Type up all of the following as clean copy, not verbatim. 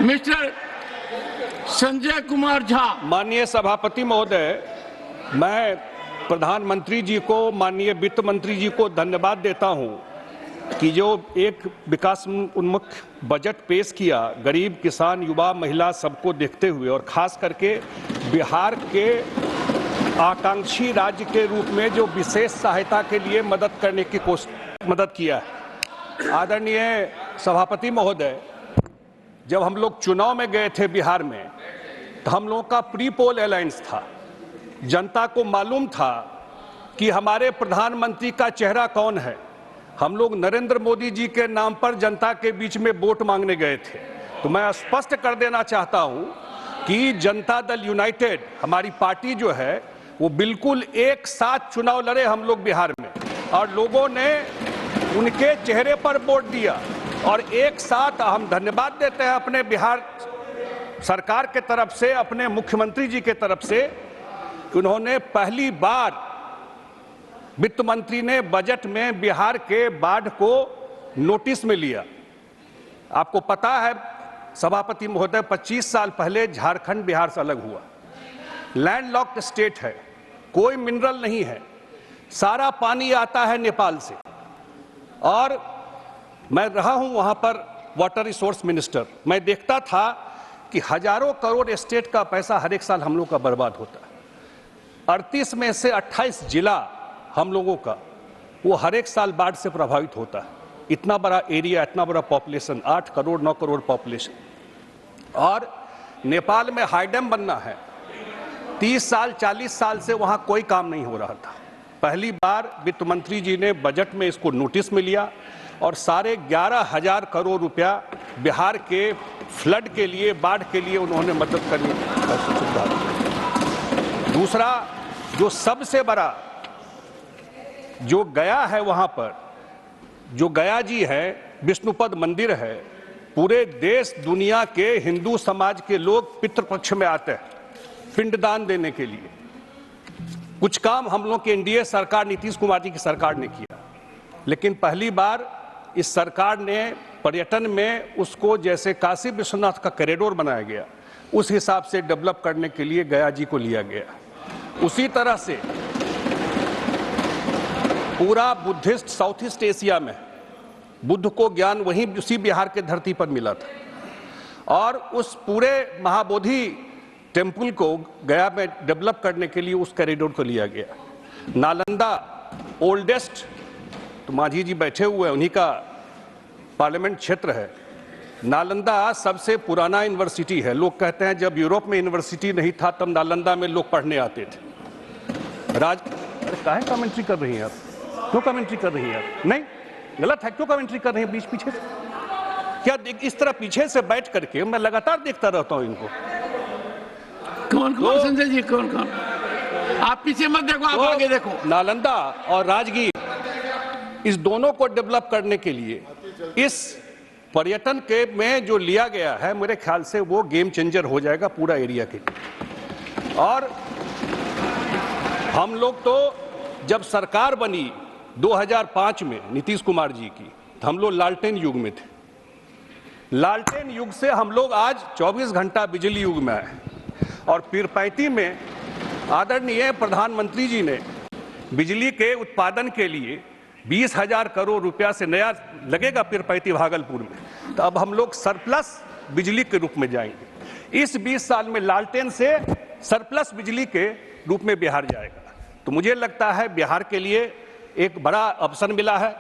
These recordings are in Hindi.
मिस्टर संजय कुमार झा। माननीय सभापति महोदय, मैं प्रधानमंत्री जी को, माननीय वित्त मंत्री जी को धन्यवाद देता हूं कि जो एक विकास उन्मुख बजट पेश किया, गरीब, किसान, युवा, महिला सबको देखते हुए, और खास करके बिहार के आकांक्षी राज्य के रूप में जो विशेष सहायता के लिए मदद किया है। आदरणीय सभापति महोदय, जब हम लोग चुनाव में गए थे बिहार में, तो हम लोगों का प्री पोल अलायंस था। जनता को मालूम था कि हमारे प्रधानमंत्री का चेहरा कौन है। हम लोग नरेंद्र मोदी जी के नाम पर जनता के बीच में वोट मांगने गए थे। तो मैं स्पष्ट कर देना चाहता हूं कि जनता दल यूनाइटेड, हमारी पार्टी जो है, वो बिल्कुल एक साथ चुनाव लड़े हम लोग बिहार में, और लोगों ने उनके चेहरे पर वोट दिया। और एक साथ हम धन्यवाद देते हैं अपने बिहार सरकार के तरफ से, अपने मुख्यमंत्री जी के तरफ से, कि उन्होंने पहली बार वित्त मंत्री ने बजट में बिहार के बाढ़ को नोटिस में लिया। आपको पता है सभापति महोदय, 25 साल पहले झारखंड बिहार से अलग हुआ। लैंडलॉक्ड स्टेट है, कोई मिनरल नहीं है, सारा पानी आता है नेपाल से। और मैं रहा हूं वहां पर वाटर रिसोर्स मिनिस्टर, मैं देखता था कि हजारों करोड़ स्टेट का पैसा हर एक साल हम लोग का बर्बाद होता है। 38 में से 28 जिला हम लोगों का, वो हर एक साल बाढ़ से प्रभावित होता है। इतना बड़ा एरिया, इतना बड़ा पॉपुलेशन, 8 करोड़ 9 करोड़ पॉपुलेशन, और नेपाल में हाई डैम बनना है। 30 साल 40 साल से वहां कोई काम नहीं हो रहा था। पहली बार वित्त मंत्री जी ने बजट में इसको नोटिस में लिया, और साढ़े 11,000 करोड़ रुपया बिहार के फ्लड के लिए, बाढ़ के लिए उन्होंने मदद करने की सुविधा दी। दूसरा, जो सबसे बड़ा जो गया है, वहां पर जो गया जी है, विष्णुपद मंदिर है, पूरे देश दुनिया के हिंदू समाज के लोग पितृपक्ष में आते हैं पिंडदान देने के लिए। कुछ काम हम लोग के एनडीए सरकार, नीतीश कुमार जी की सरकार ने किया, लेकिन पहली बार इस सरकार ने पर्यटन में उसको, जैसे काशी विश्वनाथ का कॉरिडोर बनाया गया, उस हिसाब से डेवलप करने के लिए गया जी को लिया गया। उसी तरह से पूरा बुद्धिस्ट साउथ ईस्ट एशिया में बुद्ध को ज्ञान वहीं उसी बिहार के धरती पर मिला था, और उस पूरे महाबोधि टेम्पल को गया में डेवलप करने के लिए उस कॉरिडोर को लिया गया। नालंदा ओल्डेस्ट, तो मांझी जी बैठे हुए हैं, उन्हीं का पार्लियामेंट क्षेत्र है। नालंदा सबसे पुराना यूनिवर्सिटी है। लोग कहते हैं जब यूरोप में यूनिवर्सिटी नहीं था तब नालंदा में लोग पढ़ने आते थे। अरे काहे कमेंट्री कर रही हैं आप? क्यों कमेंट्री कर रही हैं आप? नहीं, गलत है। क्यों कमेंट्री कर रही हैं बीच पीछे से? क्या इस तरह पीछे से बैठ करके मैं लगातार देखता रहता हूं इनको। कौन कौन संजय जी, कौन कौन? आप पीछे मत देखो, आप आगे देखो। नालंदा और राजगीर, इस दोनों को डेवलप करने के लिए इस पर्यटन के में जो लिया गया है, मेरे ख्याल से वो गेम चेंजर हो जाएगा पूरा एरिया के लिए। और हम लोग तो जब सरकार बनी 2005 में नीतीश कुमार जी की, तो हम लोग लालटेन युग में थे। लालटेन युग से हम लोग आज 24 घंटा बिजली युग में आए, और पीरपैंती में आदरणीय प्रधानमंत्री जी ने बिजली के उत्पादन के लिए 20,000 करोड़ रुपया से नया लगेगा पीरपैंती भागलपुर में, तो अब हम लोग सरप्लस बिजली के रूप में जाएंगे। इस 20 साल में लालटेन से सरप्लस बिजली के रूप में बिहार जाएगा। तो मुझे लगता है बिहार के लिए एक बड़ा अवसर मिला है।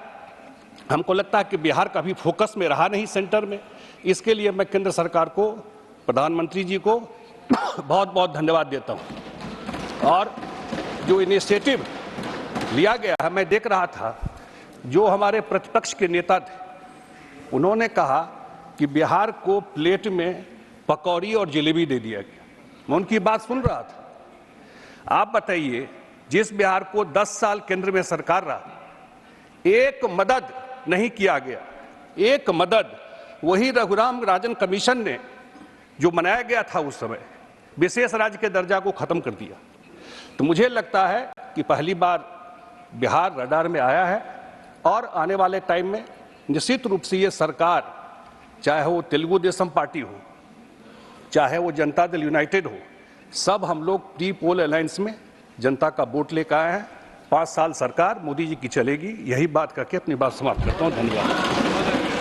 हमको लगता है कि बिहार कभी फोकस में रहा नहीं सेंटर में। इसके लिए मैं केंद्र सरकार को, प्रधानमंत्री जी को बहुत बहुत धन्यवाद देता हूं। और जो इनिशिएटिव लिया गया है, मैं देख रहा था जो हमारे प्रतिपक्ष के नेता थे, उन्होंने कहा कि बिहार को प्लेट में पकौड़ी और जलेबी दे दिया गया। मैं उनकी बात सुन रहा था। आप बताइए, जिस बिहार को 10 साल केंद्र में सरकार रहा, एक मदद नहीं किया गया, एक मदद। वही रघुराम राजन कमीशन ने जो बनाया गया था उस समय, विशेष राज्य के दर्जा को खत्म कर दिया। तो मुझे लगता है कि पहली बार बिहार रडार में आया है, और आने वाले टाइम में निश्चित रूप से ये सरकार, चाहे वो तेलुगु देशम पार्टी हो चाहे वो जनता दल यूनाइटेड हो, सब हम लोग प्री पोल अलायंस में जनता का वोट लेकर आए हैं। 5 साल सरकार मोदी जी की चलेगी। यही बात करके अपनी बात समाप्त करता हूं। धन्यवाद।